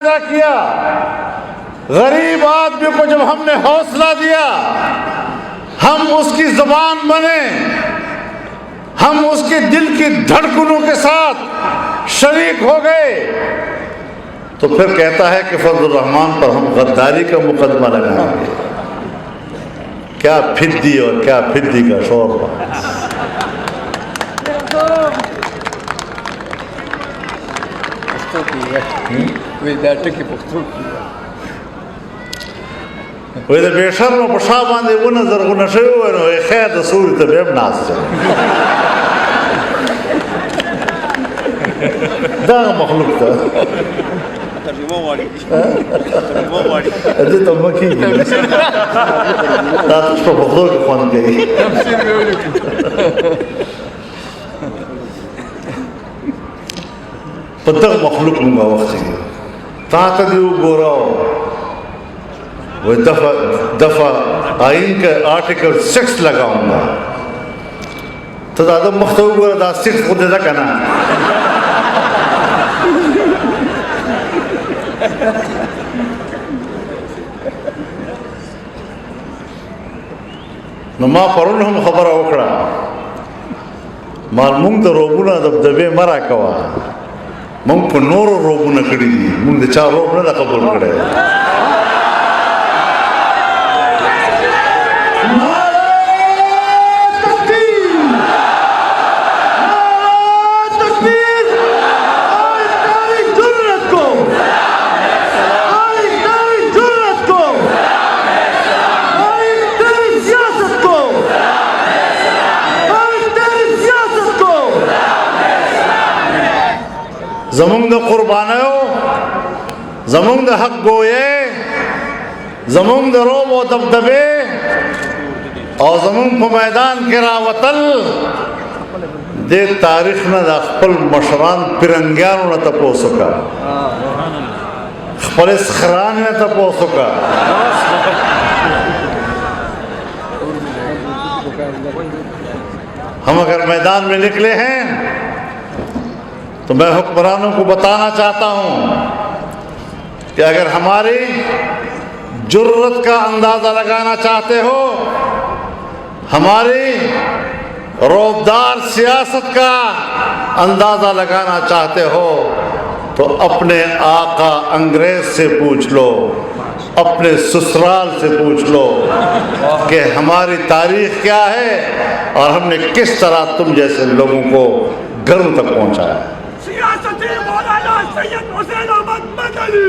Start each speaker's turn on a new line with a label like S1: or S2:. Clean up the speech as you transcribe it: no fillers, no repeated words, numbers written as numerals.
S1: किया, गरीब आदमी को जब हमने हौसला दिया, हम उसकी जुबान बने, हम उसके दिल की धड़कनों के साथ शरीक हो गए, तो फिर कहता है कि फजल रहमान पर हम गद्दारी का मुकदमा लगाएंगे। क्या फिद्दी और क्या फिद्दी का शोर। वही तो बेशर में पशा बांधे वो नजर वो नशे हुए ना ये खैर तो सूर्य तो बेब नाच दाग मखलूक था अरे तो मखी ताकि उसको बखदो के कौन गई पत्थर मखलूक लूंगा वक्त ताकत वो गोराओ वो दफा आइन का आर्टिकल 6 लगाऊंगा तो दादा मख्तूब गोरा दा 6 खुद दा कना नमा परुन हम खबर ओकड़ा माल मुंग तो रोबुना दबदबे मरा कवा मुंग को नोरो रोबुना कड़ी दी मुंग दे चार रोबुना दा कबूल करे ज़मुंग कुर्बानो ज़मुंग हक गोये ज़मुंग रोब व दबदबे और ज़मुंग मैदान के रावतल दे तारीख न अखपल मशरान पिरंगियान न तपो सका खपल खरान न तपो सका हम अगर मैदान में निकले हैं तो मैं हुक्मरानों को बताना चाहता हूं कि अगर हमारी जुर्रत का अंदाज़ा लगाना चाहते हो, हमारी रौबदार सियासत का अंदाज़ा लगाना चाहते हो, तो अपने आका अंग्रेज से पूछ लो, अपने ससुराल से पूछ लो कि हमारी तारीख क्या है और हमने किस तरह तुम जैसे लोगों को गर्व तक पहुंचाया।
S2: सियासती मौलाना सैयद हुसैन अहमद मदनी